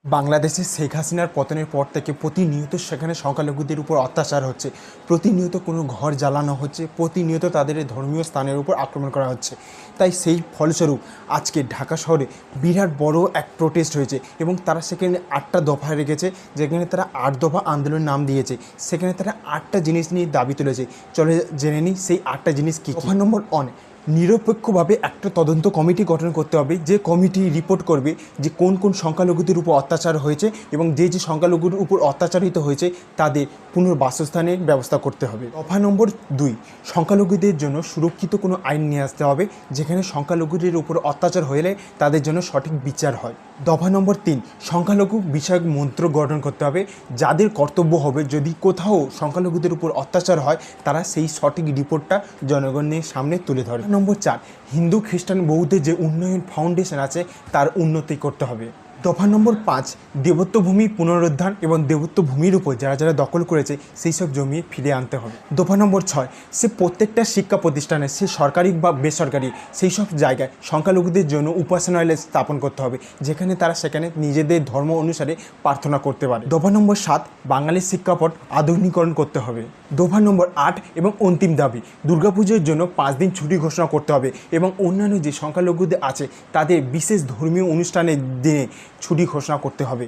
বাংলাদেশে শেখ হাসিনার পতনের পর থেকে প্রতিনিয়ত সেখানে সংখ্যালঘুদের উপর অত্যাচার হচ্ছে। প্রতিনিয়ত কোনো ঘর জ্বালানো হচ্ছে, প্রতিনিয়ত তাদের ধর্মীয় স্থানের উপর আক্রমণ করা হচ্ছে। তাই সেই ফলস্বরূপ আজকে ঢাকা শহরে বিরাট বড় এক প্রোটেস্ট হয়েছে এবং তারা সেখানে 8টা দফা রেখেছে, যেখানে তারা 8 দফা আন্দোলনের নাম দিয়েছে। সেখানে তারা 8টা জিনিস নিয়ে দাবি তুলেছে। চলে জেনে নিই সেই 8টা জিনিস কী। দফা নম্বর 1, নিরপেক্ষভাবে একটা তদন্ত কমিটি গঠন করতে হবে, যে কমিটি রিপোর্ট করবে যে কোন কোন সংখ্যালঘুদের উপর অত্যাচার হয়েছে এবং যে সংখ্যালঘুর উপর অত্যাচারিত হয়েছে তাদের পুনর্বাসস্থানের ব্যবস্থা করতে হবে। দফা নম্বর 2, সংখ্যালঘুদের জন্য সুরক্ষিত কোনো আইন নিয়ে আসতে হবে, যেখানে সংখ্যালঘুদের উপর অত্যাচার হলে তাদের জন্য সঠিক বিচার হয়। দফা নম্বর 3, সংখ্যালঘু বিষয়ক মন্ত্র গঠন করতে হবে, যাদের কর্তব্য হবে যদি কোথাও সংখ্যালঘুদের উপর অত্যাচার হয় তারা সেই সঠিক রিপোর্টটা জনগণের সামনে তুলে ধরে। নম্বর 4, হিন্দু খ্রিস্টান বৌদ্ধের যে উন্নয়ন ফাউন্ডেশন আছে তার উন্নতি করতে হবে। দফা নম্বর 5, দেবত্ব ভূমি পুনরুদ্ধার এবং দেবত্ব ভূমির উপর যারা যারা দখল করেছে সেই সব জমি ফিরে আনতে হবে। দফা নম্বর 6, সে প্রত্যেকটা শিক্ষা প্রতিষ্ঠানে, সে সরকারি বা বেসরকারি, সেই সব জায়গায় সংখ্যালঘুদের জন্য উপাসনালয় স্থাপন করতে হবে, যেখানে তারা সেখানে নিজেদের ধর্ম অনুসারে প্রার্থনা করতে পারে। দফা নম্বর 7, বাঙালির শিক্ষাপট আধুনিকরণ করতে হবে। দফা নম্বর 8 এবং অন্তিম দাবি, দুর্গাপুজোর জন্য 5 দিন ছুটি ঘোষণা করতে হবে এবং অন্যান্য যে সংখ্যালঘুদের আছে তাদের বিশেষ ধর্মীয় অনুষ্ঠানের দিনে ছুটি ঘোষণা করতে হবে।